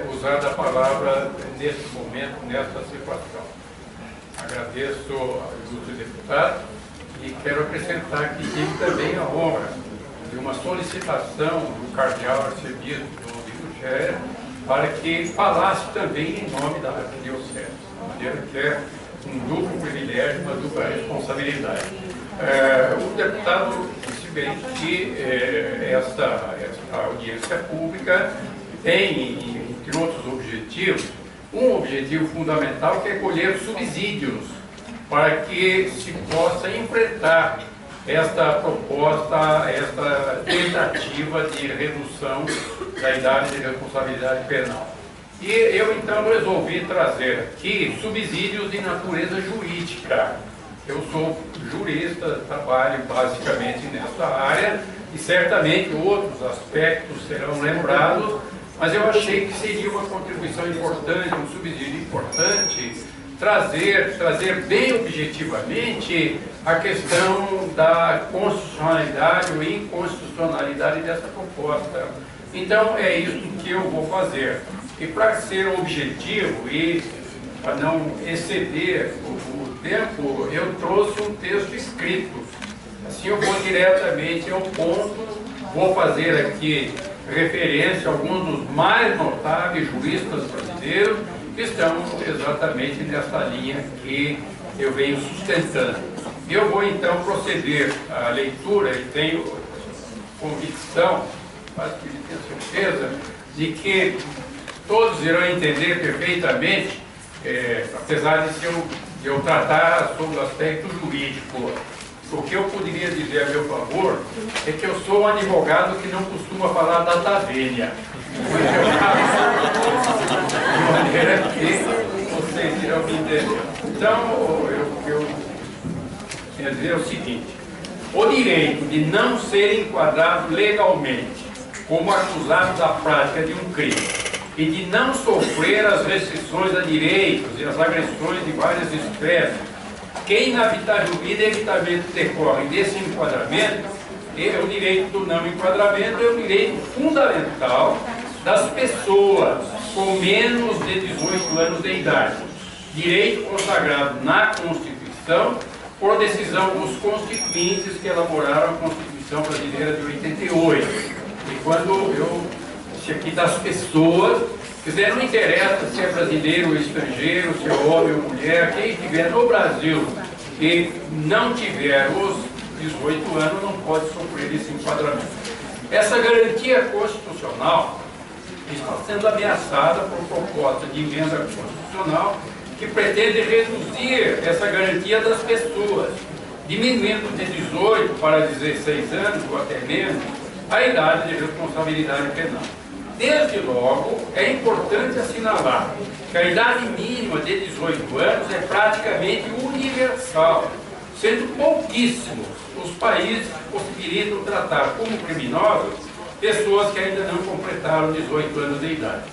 usar a palavra nesse momento, nesta situação. Agradeço ao ilustre deputado e quero acrescentar que tive também a honra de uma solicitação do cardeal arcebispo do Gera para que falasse também em nome da arquidiocese, de maneira que é um duplo privilégio, uma dupla responsabilidade. O deputado disse bem que esta audiência pública tem, entre outros objetivos, um objetivo fundamental que é colher subsídios para que se possa enfrentar esta proposta, esta tentativa de redução da idade de responsabilidade penal. E eu então resolvi trazer aqui subsídios de natureza jurídica. Eu sou jurista, trabalho basicamente nessa área e certamente outros aspectos serão lembrados, mas eu achei que seria uma contribuição importante, um subsídio importante, trazer bem objetivamente a questão da constitucionalidade ou inconstitucionalidade dessa proposta. Então é isso que eu vou fazer. E para ser objetivo e para não exceder o tempo, eu trouxe um texto escrito. Assim eu vou diretamente ao ponto, vou fazer aqui referência a alguns dos mais notáveis juristas brasileiros que estão exatamente nessa linha que eu venho sustentando. Eu vou então proceder à leitura e tenho convicção, quase que tenho certeza, de que todos irão entender perfeitamente, apesar de eu tratar sobre o aspecto jurídico. O que eu poderia dizer a meu favor é que eu sou um advogado que não costuma falar data vênia. De maneira que vocês irão me entender. Então, eu quero dizer o seguinte: o direito de não ser enquadrado legalmente como acusado da prática de um crime e de não sofrer as restrições a direitos e as agressões de várias espécies que inevitavelmente decorrem desse enquadramento, o direito do não enquadramento é um direito fundamental das pessoas com menos de 18 anos de idade. Direito consagrado na Constituição por decisão dos constituintes que elaboraram a Constituição Brasileira de 88. E quando eu disse aqui das pessoas, quer dizer, não interessa se é brasileiro ou estrangeiro, se é homem ou mulher, quem estiver no Brasil e não tiver os 18 anos não pode sofrer esse enquadramento. Essa garantia constitucional está sendo ameaçada por proposta de emenda constitucional que pretende reduzir essa garantia das pessoas, diminuindo de 18 para 16 anos ou até menos a idade de responsabilidade penal. Desde logo, é importante assinalar que a idade mínima de 18 anos é praticamente universal, sendo pouquíssimos os países que possibilitam tratar como criminosos pessoas que ainda não completaram 18 anos de idade.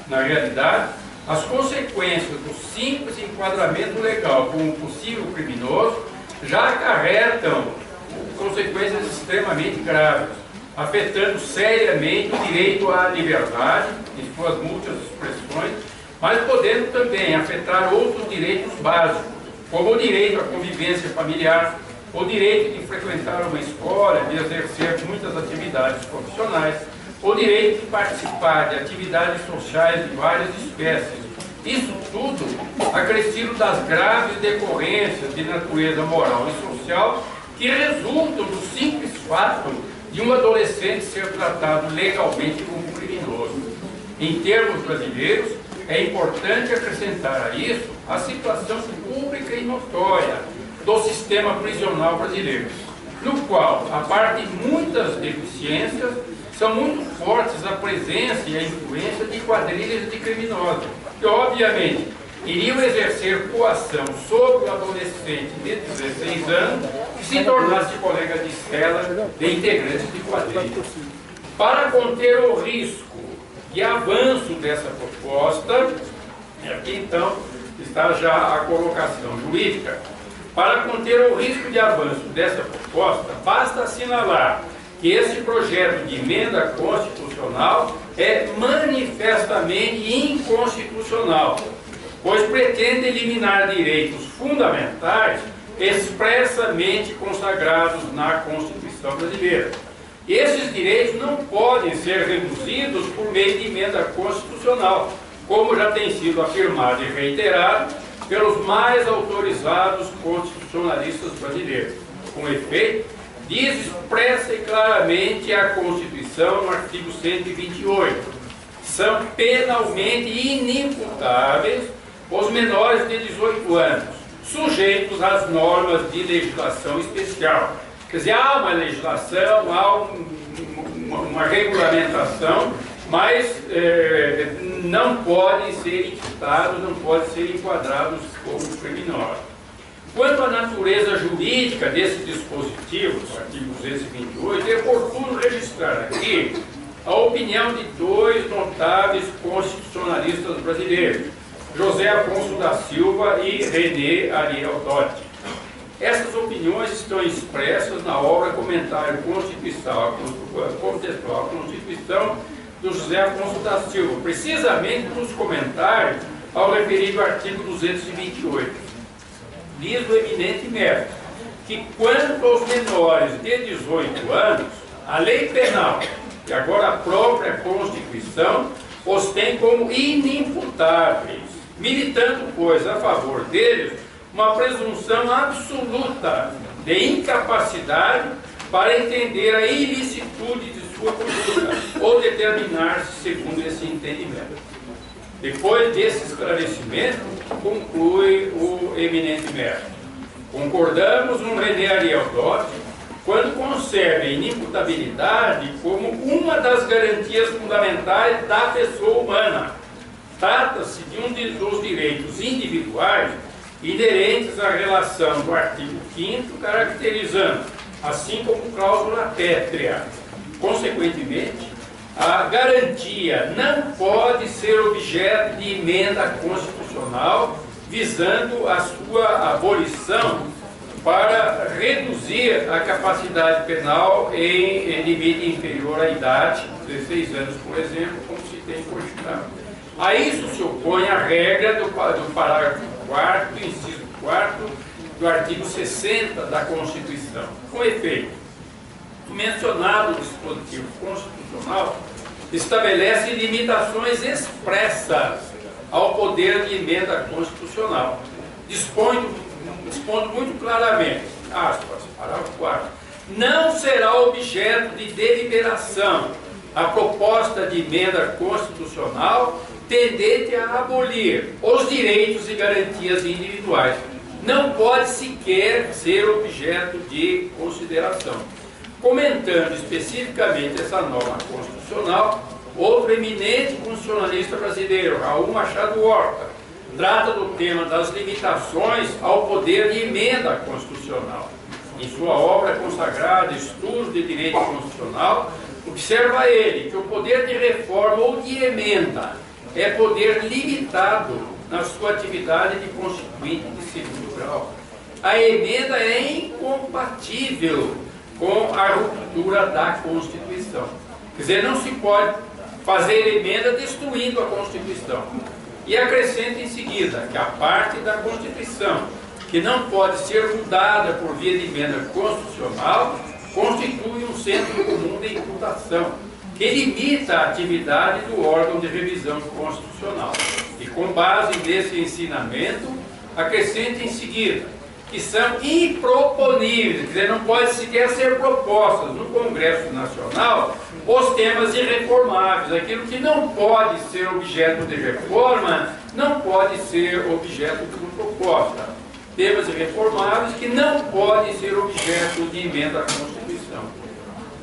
Na realidade, as consequências do simples enquadramento legal como possível criminoso já acarretam consequências extremamente graves, afetando seriamente o direito à liberdade, em suas múltiplas expressões, mas podendo também afetar outros direitos básicos, como o direito à convivência familiar, o direito de frequentar uma escola, de exercer muitas atividades profissionais, o direito de participar de atividades sociais de várias espécies. Isso tudo acrescido das graves decorrências de natureza moral e social que resultam do simples fato de um adolescente ser tratado legalmente como criminoso. Em termos brasileiros, é importante acrescentar a isso a situação pública e notória do sistema prisional brasileiro, no qual, a par de muitas deficiências, são muito fortes a presença e a influência de quadrilhas de criminosos, que obviamente iriam exercer coação sobre o adolescente de 16 anos que se tornasse colega de cela de integrantes de quadrilhas. Para conter o risco de avanço dessa proposta, aqui então está já a colocação jurídica, para conter o risco de avanço dessa proposta, basta assinalar que esse projeto de emenda constitucional é manifestamente inconstitucional, pois pretende eliminar direitos fundamentais expressamente consagrados na Constituição brasileira. Esses direitos não podem ser reduzidos por meio de emenda constitucional, como já tem sido afirmado e reiterado pelos mais autorizados constitucionalistas brasileiros. Com efeito, diz expressa e claramente a Constituição no artigo 128, são penalmente inimputáveis os menores de 18 anos, sujeitos às normas de legislação especial. Quer dizer, há uma legislação, há uma regulamentação, mas não podem ser imputados, não podem ser enquadrados como criminosos. Quanto à natureza jurídica desses dispositivos, artigo 228, é oportuno registrar aqui a opinião de dois notáveis constitucionalistas brasileiros, José Afonso da Silva e René Ariel Dotti. Essas opiniões estão expressas na obra Comentário Contextual à Constituição do José Afonso da Silva, precisamente nos comentários ao referido artigo 228. Diz o eminente mestre que, quanto aos menores de 18 anos, a lei penal e agora a própria Constituição os tem como inimputáveis, militando, pois, a favor deles uma presunção absoluta de incapacidade para entender a ilicitude de sua conduta ou determinar-se segundo esse entendimento. Depois desse esclarecimento, conclui o eminente mestre: concordamos com René Ariel Dotti quando concebe a inimputabilidade como uma das garantias fundamentais da pessoa humana. Trata-se de um dos direitos individuais inerentes à relação do artigo 5º, caracterizando, assim como cláusula pétrea. Consequentemente, a garantia não pode ser objeto de emenda constitucional visando a sua abolição para reduzir a capacidade penal em limite inferior à idade, 16 anos, por exemplo, como se tem constitucional. A isso se opõe a regra do parágrafo 4º, inciso 4º, do artigo 60 da Constituição. Com efeito, o mencionado dispositivo constitucional estabelece limitações expressas ao poder de emenda constitucional. Dispondo muito claramente, aspas, parágrafo 4º, não será objeto de deliberação a proposta de emenda constitucional tendente a abolir os direitos e garantias individuais. Não pode sequer ser objeto de consideração. Comentando especificamente essa norma constitucional, outro eminente constitucionalista brasileiro, Raul Machado Horta, trata do tema das limitações ao poder de emenda constitucional. Em sua obra consagrada Estudos de Direito Constitucional, observa ele que o poder de reforma ou de emenda é poder limitado na sua atividade de constituinte de segundo grau. A emenda é incompatível com a ruptura da Constituição. Quer dizer, não se pode fazer emenda destruindo a Constituição. E acrescenta em seguida que a parte da Constituição que não pode ser mudada por via de emenda constitucional constitui um centro comum de imputação, que limita a atividade do órgão de revisão constitucional. E com base nesse ensinamento, acrescenta em seguida que são improponíveis, quer dizer, não pode sequer ser propostas no Congresso Nacional os temas irreformáveis. Aquilo que não pode ser objeto de reforma, não pode ser objeto de proposta. Temas irreformáveis que não podem ser objeto de emenda à Constituição.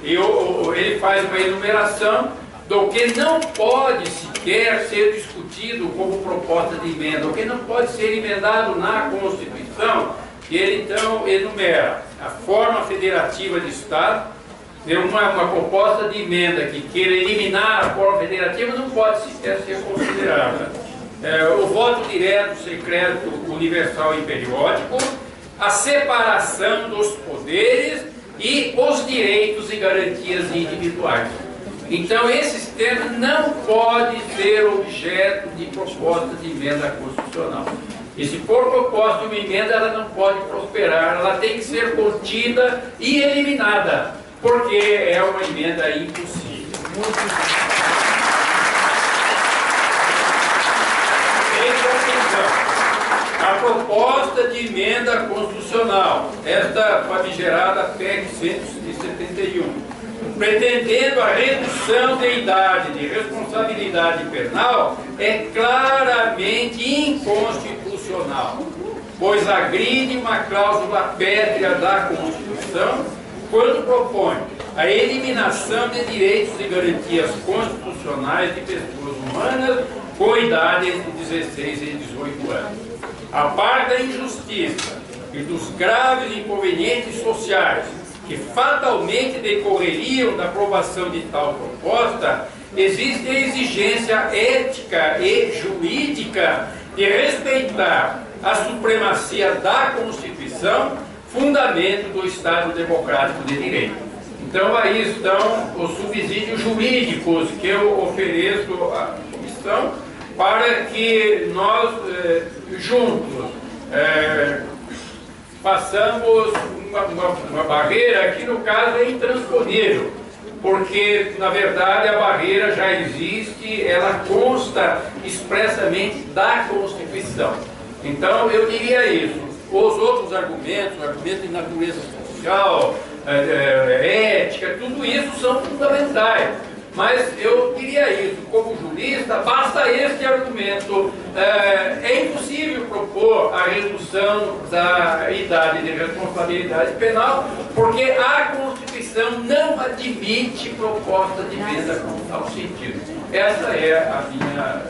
Ele faz uma enumeração do que não pode sequer ser discutido como proposta de emenda, o que não pode ser emendado na Constituição. E ele então enumera a forma federativa de Estado. Uma proposta de emenda que queira eliminar a forma federativa não pode sequer ser considerada. O voto direto, secreto, universal e periódico, a separação dos poderes e os direitos e garantias individuais. Então, esses termos não podem ser objeto de proposta de emenda constitucional. E se for proposta de uma emenda, ela não pode prosperar, ela tem que ser contida e eliminada, porque é uma emenda impossível. A proposta de emenda constitucional, esta famigerada PEC 171, pretendendo a redução da idade de responsabilidade penal, é claramente inconstitucional, pois agride uma cláusula pétrea da Constituição quando propõe a eliminação de direitos e garantias constitucionais de pessoas humanas com idade entre 16 e 18 anos. A par da injustiça e dos graves inconvenientes sociais que fatalmente decorreriam da aprovação de tal proposta, existe a exigência ética e jurídica de respeitar a supremacia da Constituição, fundamento do Estado Democrático de Direito. Então, aí estão os subsídios jurídicos que eu ofereço à comissão para que nós, juntos, façamos uma barreira que, no caso, é intransponível, porque, na verdade, a barreira já existe, ela consta expressamente da Constituição. Então, eu diria isso. Os outros argumentos, argumentos de natureza social, ética, tudo isso são fundamentais. Mas eu diria isso, como jurista, basta este argumento. É impossível propor a redução da idade de responsabilidade penal, porque a Constituição não admite proposta de emenda com tal sentido. Essa é a minha